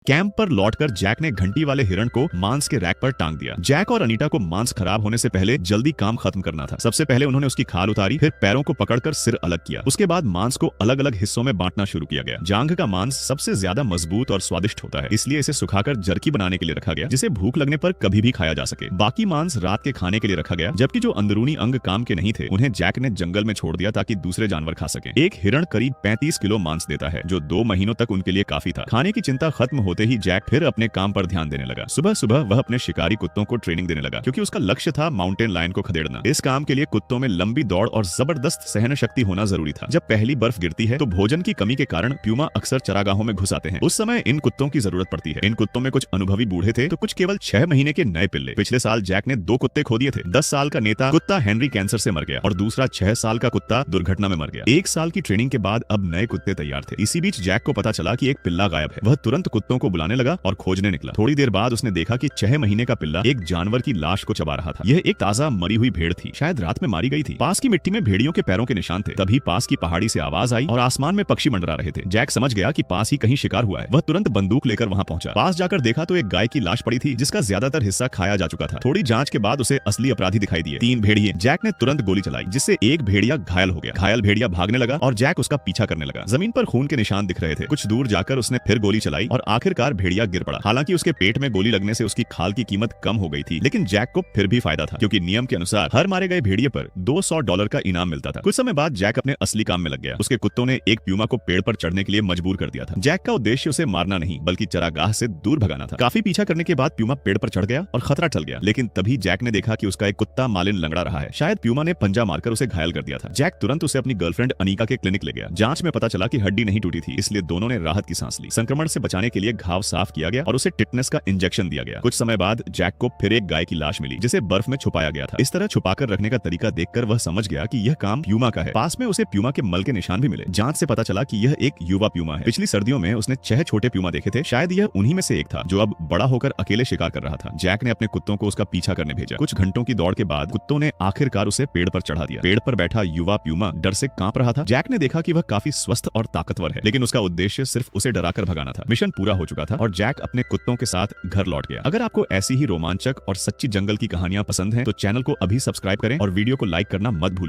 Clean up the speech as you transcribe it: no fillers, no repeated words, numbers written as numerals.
Camp पर लौटकर Jack ने घंटी वाले हिरण को मांस के रैक पर टांग दिया। जैक और अनीटा को मांस खराब होने से पहले जल्दी काम खत्म करना था। सबसे पहले उन्होंने उसकी खाल उतारी, फिर पैरों को पकड़कर सिर अलग किया। उसके बाद मांस को अलग अलग हिस्सों में बांटना शुरू किया गया। जांघ का मांस सबसे ज्यादा मजबूत और स्वादिष्ट होता है, इसलिए इसे सुखाकर जर्की बनाने के लिए रखा गया, जिसे भूख लगने पर कभी भी खाया जा सके। बाकी मांस रात के खाने के लिए रखा गया, जबकि जो अंदरूनी अंग काम के नहीं थे उन्हें जैक ने जंगल में छोड़ दिया ताकि दूसरे जानवर खा सके। एक हिरण करीब 35 किलो मांस देता है, जो 2 महीनों तक उनके लिए काफी था। खाने की चिंता खत्म होते ही जैक फिर अपने काम पर ध्यान देने लगा। सुबह सुबह वह अपने शिकारी कुत्तों को ट्रेनिंग देने लगा, क्योंकि उसका लक्ष्य था माउंटेन लायन को खदेड़ना। इस काम के लिए कुत्तों में लंबी दौड़ और जबरदस्त सहन शक्ति होना जरूरी था। जब पहली बर्फ गिरती है तो भोजन की कमी के कारण प्यूमा अक्सर चरागाहों में घुस आते हैं। उस समय इन कुत्तों की जरूरत पड़ती है। इन कुत्तों में कुछ अनुभवी बूढ़े थे तो कुछ केवल 6 महीने के नए पिल्ले। पिछले साल जैक ने 2 कुत्ते खो दिए थे। 10 साल का नेता कुत्ता हेनरी कैंसर से मर गया और दूसरा 6 साल का कुत्ता दुर्घटना में मर गया। 1 साल की ट्रेनिंग के बाद अब नए कुत्ते तैयार थे। इसी बीच जैक को पता चला कि एक पिल्ला गायब है। वह तुरंत कुत्तों को बुलाने लगा और खोजने निकला। थोड़ी देर बाद उसने देखा कि 6 महीने का पिल्ला एक जानवर की लाश को चबा रहा था। यह एक ताजा मरी हुई भेड़ थी, शायद रात में मारी गई थी। पास की मिट्टी में भेड़ियों के पैरों के निशान थे। तभी पास की पहाड़ी से आवाज आई और आसमान में पक्षी मंडरा रहे थे। जैक समझ गया कि पास ही कहीं शिकार हुआ है। वह तुरंत बंदूक लेकर वहां पहुंचा। पास जाकर देखा तो एक गाय की लाश पड़ी थी, जिसका ज्यादातर हिस्सा खाया जा चुका था। थोड़ी जांच के बाद उसे असली अपराधी दिखाई दिए, 3 भेड़िए। जैक ने तुरंत गोली चलाई, जिससे एक भेड़िया घायल हो गया। घायल भेड़िया भागने लगा और जैक उसका पीछा करने लगा। जमीन पर खून के निशान दिख रहे थे। कुछ दूर जाकर उसने फिर गोली चलाई और आखिरकार भेड़िया गिर पड़ा। हालांकि उसके पेट में गोली लगने से उसकी खाल की कीमत कम हो गई थी, लेकिन जैक को फिर भी फायदा था, क्योंकि नियम के अनुसार हर मारे गए भेड़िए पर $200 का इनाम मिलता था। कुछ समय बाद जैक अपने असली काम में लग गया। उसके कुत्तों ने एक प्यूमा को पेड़ पर चढ़ने के लिए मजबूर कर दिया था। जैक का उद्देश्य उसे मारना नहीं, बल्कि चरागाह से दूर भगाना था। काफी पीछा करने के बाद प्यूमा पेड़ पर चढ़ गया और खतरा टल गया, लेकिन तभी जैक ने देखा कि उसका एक कुत्ता मालिन लंगड़ा रहा है। शायद प्यूमा ने पंजा मारकर उसे घायल कर दिया था। जैक तुरंत उसे अपनी गर्लफ्रेंड अनीका के क्लिनिक ले गया। जांच में पता चला कि हड्डी नहीं टूटी थी, इसलिए दोनों ने राहत की सांस ली। संक्रमण से बचाने के लिए घाव साफ किया गया और उसे टिटनेस का इंजेक्शन दिया गया। कुछ समय बाद जैक को फिर एक गाय की लाश मिली, जिसे बर्फ में छुपाया गया था। इस तरह छुपाकर रखने का तरीका देखकर वह समझ गया कि यह काम प्यूमा का है। पास में उसे प्यूमा के मल के निशान भी मिले। जांच से पता चला कि यह एक युवा प्यूमा है। पिछली सर्दियों में उसने 6 छोटे प्यूमा देखे थे। शायद यह उन्हीं में से एक था, जो अब बड़ा होकर अकेले शिकार कर रहा था। जैक ने अपने कुत्तों को उसका पीछा करने भेजा। कुछ घंटों की दौड़ के बाद कुत्तों ने आखिरकार उसे पेड़ पर चढ़ा दिया। पेड़ पर बैठा युवा प्यूमा डर से कांप रहा था। जैक ने देखा कि वह काफी स्वस्थ और ताकतवर है, लेकिन उसका उद्देश्य सिर्फ उसे डराकर भगाना था। मिशन पूरा हो चुका था और जैक अपने कुत्तों के साथ घर लौट गया। अगर आपको ऐसी ही रोमांचक और सच्ची जंगल की कहानियां पसंद हैं, तो चैनल को अभी सब्सक्राइब करें और वीडियो को लाइक करना मत भूलिए।